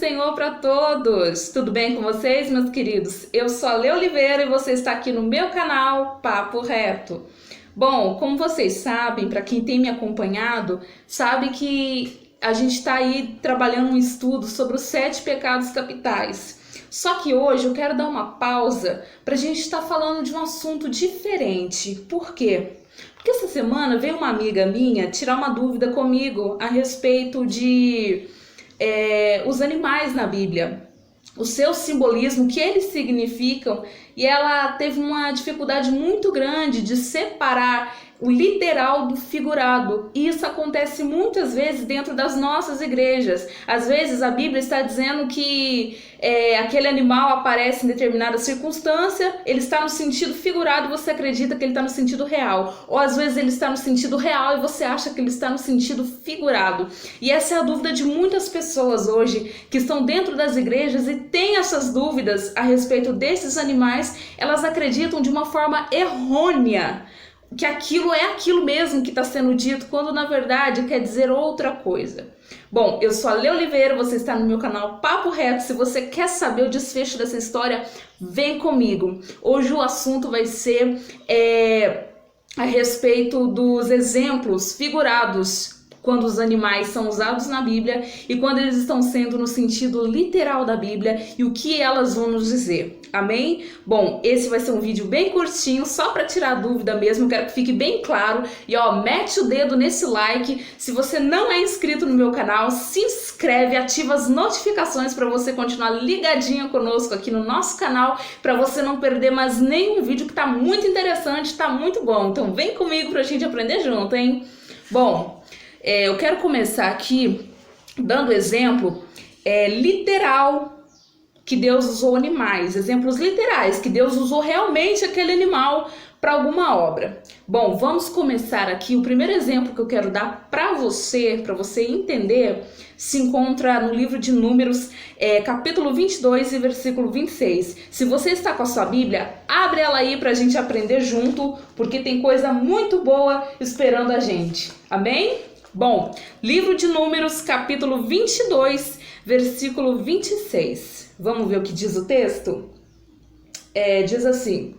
Senhor para todos! Tudo bem com vocês, meus queridos? Eu sou a Lê Oliveira e você está aqui no meu canal Papo Reto. Bom, como vocês sabem, para quem tem me acompanhado, sabe que a gente está aí trabalhando um estudo sobre os 7 pecados capitais. Só que hoje eu quero dar uma pausa para a gente estar falando de um assunto diferente. Por quê? Porque essa semana veio uma amiga minha tirar uma dúvida comigo a respeito de os animais na Bíblia, o seu simbolismo, o que eles significam, e ela teve uma dificuldade muito grande de separar o literal do figurado. E isso acontece muitas vezes dentro das nossas igrejas. Às vezes a Bíblia está dizendo que aquele animal aparece em determinada circunstância, ele está no sentido figurado e você acredita que ele está no sentido real. Ou às vezes ele está no sentido real e você acha que ele está no sentido figurado. E essa é a dúvida de muitas pessoas hoje que estão dentro das igrejas e têm essas dúvidas a respeito desses animais. Elas acreditam de uma forma errônea que aquilo é aquilo mesmo que está sendo dito, quando na verdade quer dizer outra coisa. Bom, eu sou a Lê Oliveira, você está no meu canal Papo Reto. Se você quer saber o desfecho dessa história, vem comigo. Hoje o assunto vai ser a respeito dos exemplos figurados quando os animais são usados na Bíblia e quando eles estão sendo no sentido literal da Bíblia e o que elas vão nos dizer. Amém? Bom, esse vai ser um vídeo bem curtinho, só para tirar dúvida mesmo, quero que fique bem claro. E ó, mete o dedo nesse like. Se você não é inscrito no meu canal, se inscreve, ativa as notificações para você continuar ligadinho conosco aqui no nosso canal, para você não perder mais nenhum vídeo que tá muito interessante, tá muito bom. Então vem comigo pra gente aprender junto, hein? Bom, eu quero começar aqui dando exemplo literal que Deus usou animais, exemplos literais que Deus usou realmente aquele animal para alguma obra. Bom, vamos começar aqui. O primeiro exemplo que eu quero dar para você entender, se encontra no livro de Números, capítulo 22 e versículo 26. Se você está com a sua Bíblia, abre ela aí para a gente aprender junto, porque tem coisa muito boa esperando a gente. Amém? Bom, livro de Números, capítulo 22, versículo 26. Vamos ver o que diz o texto? Diz assim: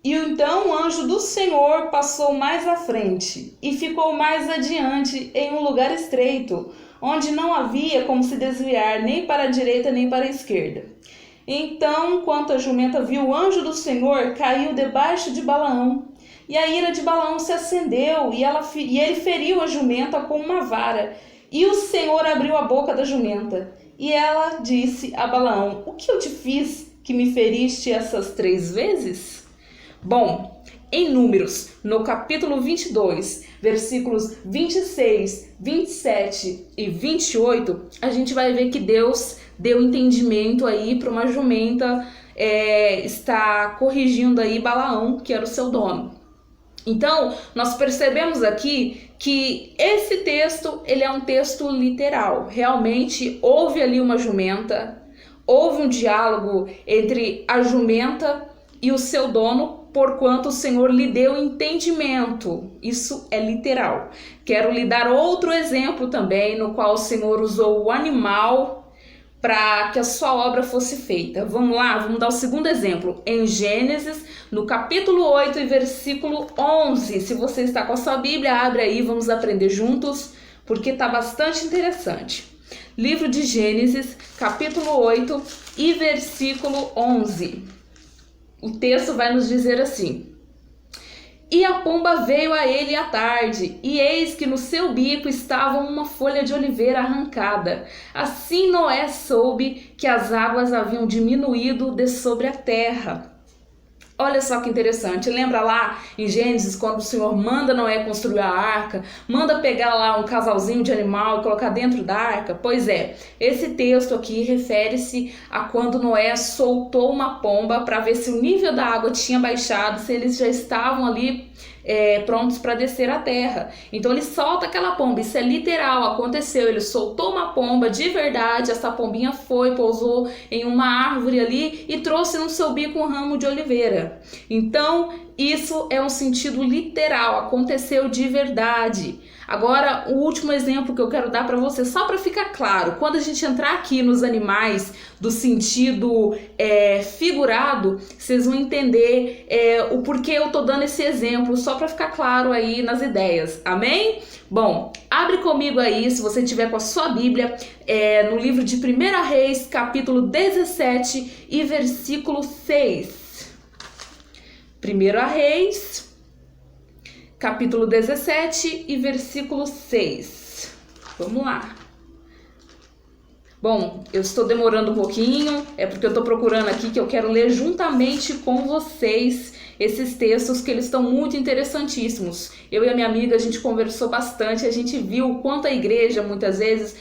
E então o anjo do Senhor passou mais à frente e ficou mais adiante em um lugar estreito, onde não havia como se desviar nem para a direita nem para a esquerda. Então, quando a jumenta viu o anjo do Senhor, caiu debaixo de Balaão. E a ira de Balaão se acendeu, e ele feriu a jumenta com uma vara. E o Senhor abriu a boca da jumenta. E ela disse a Balaão: O que eu te fiz que me feriste essas 3 vezes? Bom, em Números, no capítulo 22, versículos 26, 27 e 28, a gente vai ver que Deus deu entendimento aí para uma jumenta estar corrigindo aí Balaão, que era o seu dono. Então, nós percebemos aqui que esse texto, ele é um texto literal. Realmente houve ali uma jumenta, houve um diálogo entre a jumenta e o seu dono, porquanto o Senhor lhe deu entendimento. Isso é literal. Quero lhe dar outro exemplo também, no qual o Senhor usou o animal para que a sua obra fosse feita. Vamos lá, vamos dar o segundo exemplo. Em Gênesis, no capítulo 8 e versículo 11. Se você está com a sua Bíblia, abre aí, vamos aprender juntos, porque está bastante interessante. Livro de Gênesis, capítulo 8 e versículo 11. O texto vai nos dizer assim: E a pomba veio a ele à tarde, e eis que no seu bico estava uma folha de oliveira arrancada. Assim Noé soube que as águas haviam diminuído de sobre a terra. Olha só que interessante, lembra lá em Gênesis quando o Senhor manda Noé construir a arca, manda pegar lá um casalzinho de animal e colocar dentro da arca? Pois é, esse texto aqui refere-se a quando Noé soltou uma pomba para ver se o nível da água tinha baixado, se eles já estavam ali prontos para descer a terra. Então ele solta aquela pomba, isso é literal, aconteceu, ele soltou uma pomba de verdade, essa pombinha foi, pousou em uma árvore ali e trouxe no seu bico um ramo de oliveira. Então isso é um sentido literal, aconteceu de verdade. Agora, o último exemplo que eu quero dar para você, só para ficar claro, quando a gente entrar aqui nos animais do sentido figurado, vocês vão entender o porquê eu tô dando esse exemplo, só para ficar claro aí nas ideias, amém? Bom, abre comigo aí, se você tiver com a sua Bíblia, no livro de 1 Reis, capítulo 17 e versículo 6. 1 Reis, capítulo 17 e versículo 6. Vamos lá. Bom, eu estou demorando um pouquinho, é porque eu estou procurando aqui que eu quero ler juntamente com vocês esses textos que eles estão muito interessantíssimos. Eu e a minha amiga, a gente conversou bastante, a gente viu o quanto a igreja muitas vezes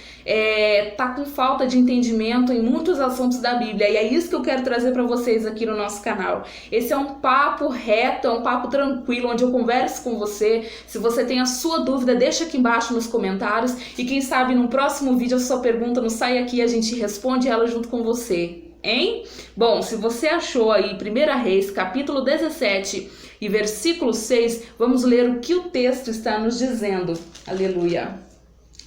tá com falta de entendimento em muitos assuntos da Bíblia, e é isso que eu quero trazer para vocês aqui no nosso canal. Esse é um papo reto, é um papo tranquilo, onde eu converso com você. Se você tem a sua dúvida, deixa aqui embaixo nos comentários, e quem sabe no próximo vídeo a sua pergunta não sai aqui e a gente responde ela junto com você, hein? Bom, se você achou aí 1 Reis, capítulo 17 e versículo 6, vamos ler o que o texto está nos dizendo. Aleluia.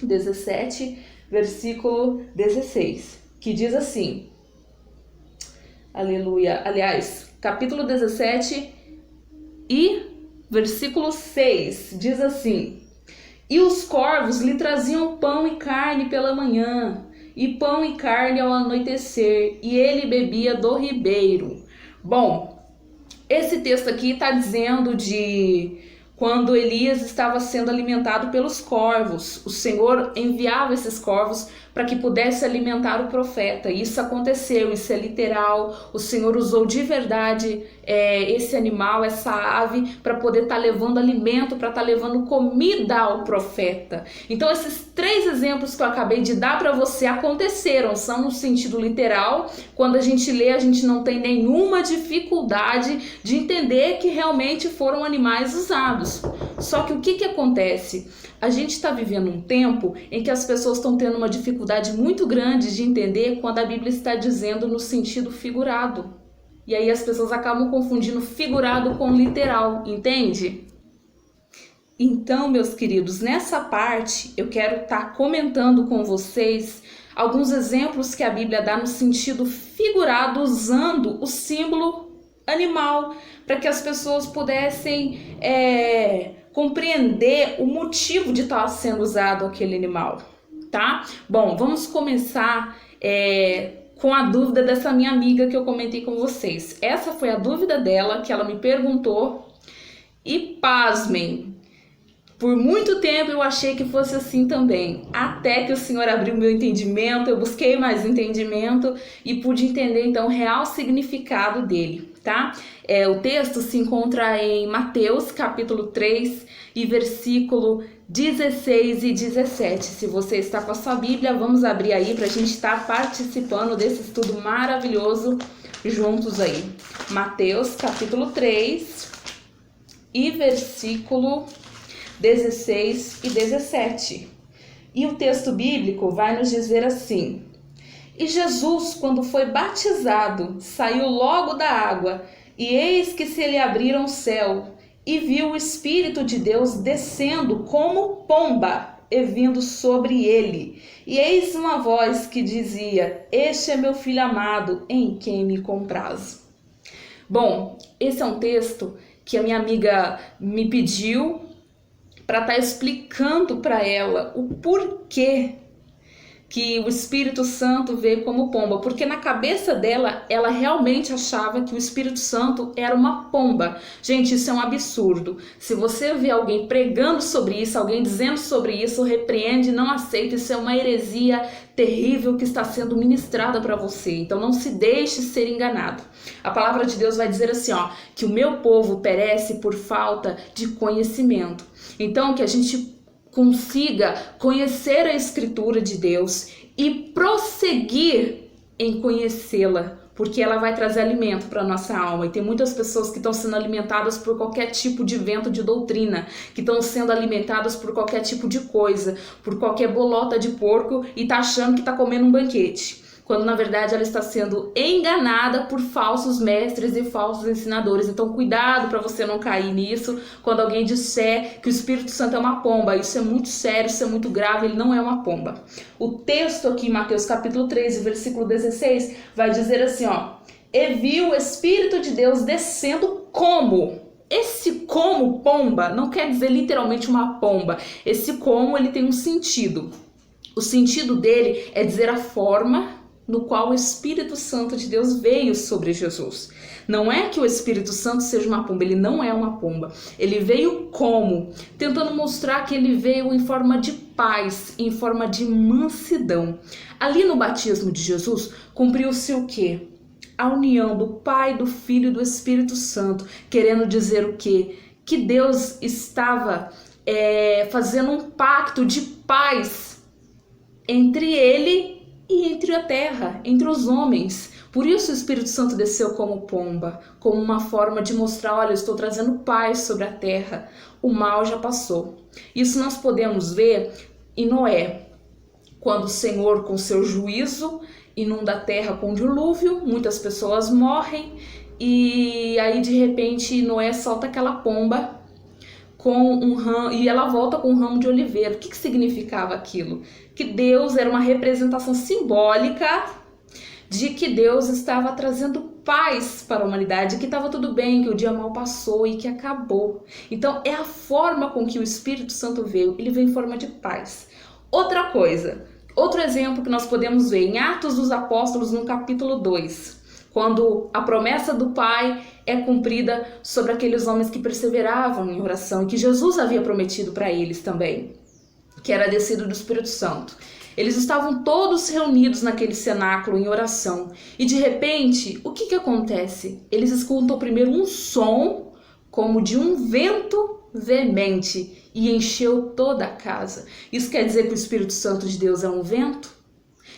17, versículo 16, que diz assim. Aleluia. Aliás, capítulo 17 e versículo 6, diz assim: E os corvos lhe traziam pão e carne pela manhã, e pão e carne ao anoitecer, e ele bebia do ribeiro. Bom, esse texto aqui está dizendo de quando Elias estava sendo alimentado pelos corvos. O Senhor enviava esses corvos para que pudesse alimentar o profeta. Isso aconteceu, isso é literal. O Senhor usou de verdade esse animal, essa ave, para poder estar levando alimento, para estar levando comida ao profeta. Então esses 3 exemplos que eu acabei de dar para você aconteceram, são no sentido literal. Quando a gente lê, a gente não tem nenhuma dificuldade de entender que realmente foram animais usados. Só que o que acontece? A gente está vivendo um tempo em que as pessoas estão tendo uma dificuldade muito grande de entender quando a Bíblia está dizendo no sentido figurado. E aí as pessoas acabam confundindo figurado com literal, entende? Então, meus queridos, nessa parte eu quero estar comentando com vocês alguns exemplos que a Bíblia dá no sentido figurado, usando o símbolo animal, para que as pessoas pudessem compreender o motivo de estar sendo usado aquele animal, tá? Bom, vamos começar com a dúvida dessa minha amiga que eu comentei com vocês. Essa foi a dúvida dela, que ela me perguntou, e pasmem, por muito tempo eu achei que fosse assim também, até que o Senhor abriu meu entendimento, eu busquei mais entendimento e pude entender então o real significado dele, tá? O texto se encontra em Mateus capítulo 3 e versículo 16 e 17. Se você está com a sua Bíblia, vamos abrir aí para a gente estar participando desse estudo maravilhoso juntos aí. Mateus capítulo 3 e versículo 16 e 17. E o texto bíblico vai nos dizer assim: E Jesus, quando foi batizado, saiu logo da água, e eis que se lhe abriram o céu, e viu o Espírito de Deus descendo como pomba e vindo sobre ele. E eis uma voz que dizia: Este é meu filho amado, em quem me comprazo. Bom, esse é um texto que a minha amiga me pediu para estar explicando para ela o porquê que o Espírito Santo veio como pomba, porque na cabeça dela, ela realmente achava que o Espírito Santo era uma pomba. Gente, isso é um absurdo. Se você vê alguém pregando sobre isso, alguém dizendo sobre isso, repreende, não aceita. Isso é uma heresia terrível que está sendo ministrada para você. Então não se deixe ser enganado. A palavra de Deus vai dizer assim, que o meu povo perece por falta de conhecimento. Então que a gente consiga conhecer a Escritura de Deus e prosseguir em conhecê-la, porque ela vai trazer alimento para a nossa alma. E tem muitas pessoas que estão sendo alimentadas por qualquer tipo de vento de doutrina, que estão sendo alimentadas por qualquer tipo de coisa, por qualquer bolota de porco, e tá achando que tá comendo um banquete. quando na verdade ela está sendo enganada por falsos mestres e falsos ensinadores. Então cuidado para você não cair nisso quando alguém disser que o Espírito Santo é uma pomba. Isso é muito sério, isso é muito grave, ele não é uma pomba. O texto aqui em Mateus capítulo 13, versículo 16, vai dizer assim, ó: e viu o Espírito de Deus descendo como? Esse como pomba não quer dizer literalmente uma pomba. Esse como, ele tem um sentido. O sentido dele é dizer a forma no qual o Espírito Santo de Deus veio sobre Jesus. Não é que o Espírito Santo seja uma pomba, ele não é uma pomba. Ele veio como? Tentando mostrar que ele veio em forma de paz, em forma de mansidão. Ali no batismo de Jesus, cumpriu-se o quê? A união do Pai, do Filho e do Espírito Santo, querendo dizer o quê? Que Deus estava fazendo um pacto de paz entre ele e entre a terra, entre os homens. Por isso o Espírito Santo desceu como pomba, como uma forma de mostrar, olha, eu estou trazendo paz sobre a terra, o mal já passou. Isso nós podemos ver em Noé, quando o Senhor, com seu juízo, inunda a terra com dilúvio, muitas pessoas morrem, e aí de repente Noé solta aquela pomba com um ramo, e ela volta com um ramo de oliveira. O que significava aquilo? Que Deus era uma representação simbólica de que Deus estava trazendo paz para a humanidade, que estava tudo bem, que o dia mal passou e que acabou. Então é a forma com que o Espírito Santo veio, ele veio em forma de paz. Outra coisa, outro exemplo que nós podemos ver em Atos dos Apóstolos, no capítulo 2, quando a promessa do Pai é cumprida sobre aqueles homens que perseveravam em oração, e que Jesus havia prometido para eles também, que era descido do Espírito Santo. Eles estavam todos reunidos naquele cenáculo em oração, e de repente, o que acontece? Eles escutam primeiro um som como de um vento veemente, e encheu toda a casa. Isso quer dizer que o Espírito Santo de Deus é um vento?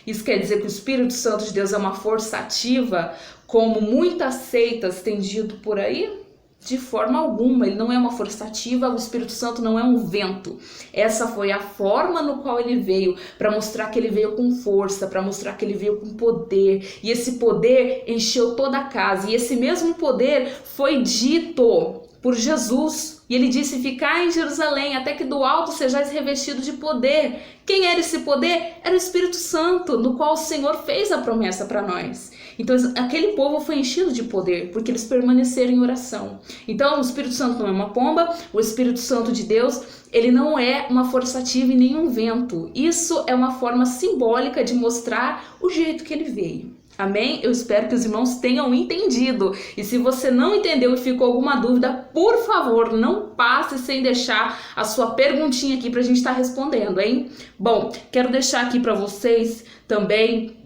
Isso quer dizer que o Espírito Santo de Deus é uma força ativa, como muitas seitas têm dito por aí? De forma alguma, ele não é uma força ativa, o Espírito Santo não é um vento. Essa foi a forma no qual ele veio, para mostrar que ele veio com força, para mostrar que ele veio com poder. E esse poder encheu toda a casa, e esse mesmo poder foi dito por Jesus, e ele disse: ficai em Jerusalém, até que do alto sejais revestidos de poder. Quem era esse poder? Era o Espírito Santo, no qual o Senhor fez a promessa para nós. Então aquele povo foi enchido de poder, porque eles permaneceram em oração. Então o Espírito Santo não é uma pomba, o Espírito Santo de Deus, ele não é uma força ativa e nem um vento. Isso é uma forma simbólica de mostrar o jeito que ele veio. Amém? Eu espero que os irmãos tenham entendido. E se você não entendeu e ficou alguma dúvida, por favor, não passe sem deixar a sua perguntinha aqui pra gente estar respondendo, hein? Bom, quero deixar aqui para vocês também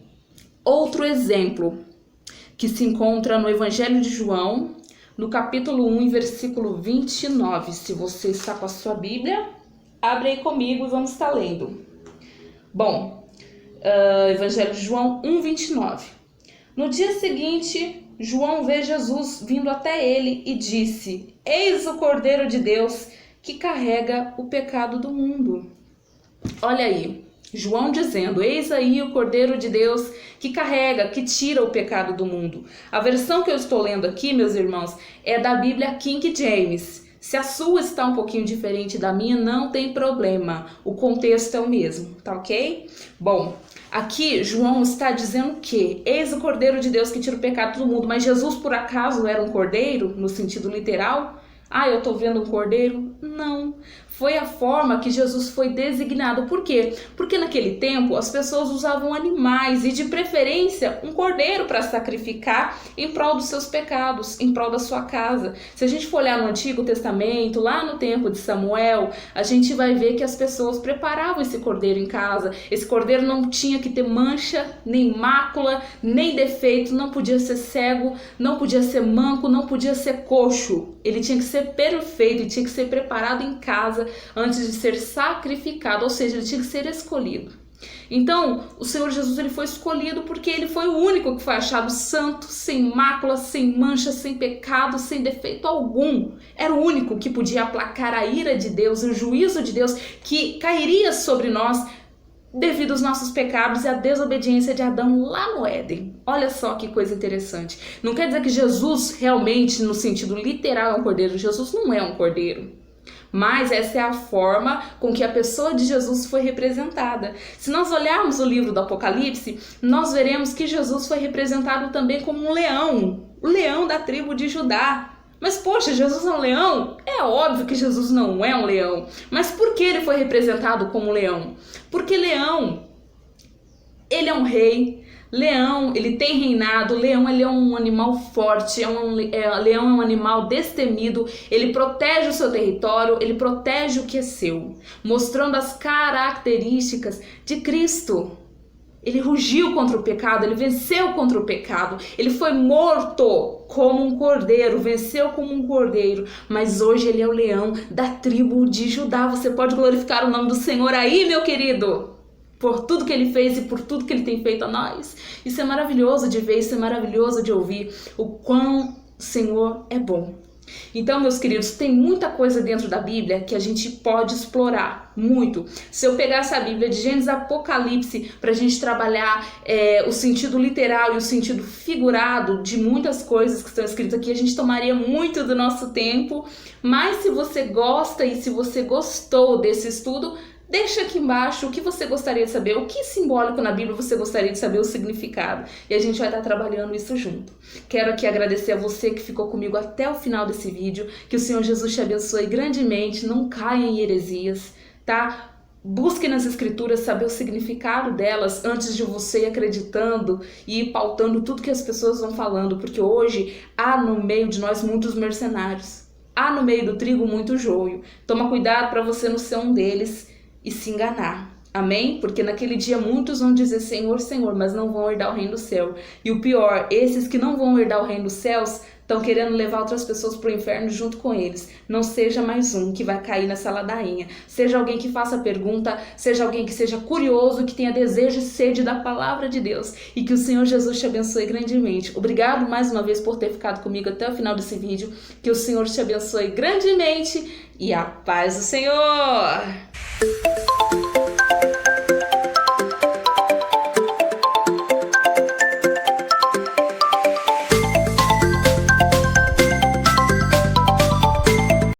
outro exemplo que se encontra no Evangelho de João, no capítulo 1, versículo 29. Se você está com a sua Bíblia, abre aí comigo e vamos estar lendo. Bom, Evangelho de João 1, 29. No dia seguinte, João vê Jesus vindo até ele e disse: eis o Cordeiro de Deus que carrega o pecado do mundo. Olha aí, João dizendo: eis aí o Cordeiro de Deus que carrega, que tira o pecado do mundo. A versão que eu estou lendo aqui, meus irmãos, é da Bíblia King James. Se a sua está um pouquinho diferente da minha, não tem problema. O contexto é o mesmo, tá ok? Bom, aqui João está dizendo que eis o Cordeiro de Deus que tira o pecado do mundo. Mas Jesus, por acaso, era um cordeiro, no sentido literal? Ah, eu estou vendo um cordeiro? Não. Foi a forma que Jesus foi designado. Por quê? Porque naquele tempo as pessoas usavam animais e de preferência um cordeiro para sacrificar em prol dos seus pecados, em prol da sua casa. Se a gente for olhar no Antigo Testamento, lá no tempo de Samuel, a gente vai ver que as pessoas preparavam esse cordeiro em casa. Esse cordeiro não tinha que ter mancha, nem mácula, nem defeito, não podia ser cego, não podia ser manco, não podia ser coxo. Ele tinha que ser perfeito e tinha que ser preparado em casa antes de ser sacrificado, ou seja, ele tinha que ser escolhido. Então, o Senhor Jesus, ele foi escolhido porque ele foi o único que foi achado santo, sem mácula, sem mancha, sem pecado, sem defeito algum. Era o único que podia aplacar a ira de Deus, o juízo de Deus que cairia sobre nós devido aos nossos pecados e à desobediência de Adão lá no Éden. Olha só que coisa interessante. Não quer dizer que Jesus realmente, no sentido literal, é um cordeiro. Jesus não é um cordeiro. Mas essa é a forma com que a pessoa de Jesus foi representada. Se nós olharmos o livro do Apocalipse, nós veremos que Jesus foi representado também como um leão, o leão da tribo de Judá. Mas poxa, Jesus é um leão? É óbvio que Jesus não é um leão. Mas por que ele foi representado como leão? Porque leão, ele é um rei. Leão, ele tem reinado. Leão, ele é um animal forte. Leão é um animal destemido. Ele protege o seu território. Ele protege o que é seu, mostrando as características de Cristo. Ele rugiu contra o pecado, ele venceu contra o pecado, ele foi morto como um cordeiro, venceu como um cordeiro, mas hoje ele é o leão da tribo de Judá. Você pode glorificar o nome do Senhor aí, meu querido, por tudo que ele fez e por tudo que ele tem feito a nós. Isso é maravilhoso de ver, isso é maravilhoso de ouvir, o quão o Senhor é bom. Então, meus queridos, tem muita coisa dentro da Bíblia que a gente pode explorar, muito. Se eu pegasse a Bíblia de Gênesis a Apocalipse para a gente trabalhar o sentido literal e o sentido figurado de muitas coisas que estão escritas aqui, a gente tomaria muito do nosso tempo. Mas se você gosta e se você gostou desse estudo, deixa aqui embaixo o que você gostaria de saber, o que simbólico na Bíblia você gostaria de saber o significado. E a gente vai estar trabalhando isso junto. Quero aqui agradecer a você que ficou comigo até o final desse vídeo. Que o Senhor Jesus te abençoe grandemente, não caia em heresias, tá? Busque nas escrituras saber o significado delas antes de você ir acreditando e ir pautando tudo que as pessoas vão falando. Porque hoje há no meio de nós muitos mercenários. Há no meio do trigo muito joio. Toma cuidado para você não ser um deles e se enganar, amém? Porque naquele dia muitos vão dizer Senhor, Senhor, mas não vão herdar o reino do céu. E o pior, esses que não vão herdar o reino dos céus estão querendo levar outras pessoas para o inferno junto com eles. Não seja mais um que vai cair nessa ladainha. Seja alguém que faça pergunta, seja alguém que seja curioso, que tenha desejo e sede da palavra de Deus. E que o Senhor Jesus te abençoe grandemente. Obrigado mais uma vez por ter ficado comigo até o final desse vídeo. Que o Senhor te abençoe grandemente e a paz do Senhor!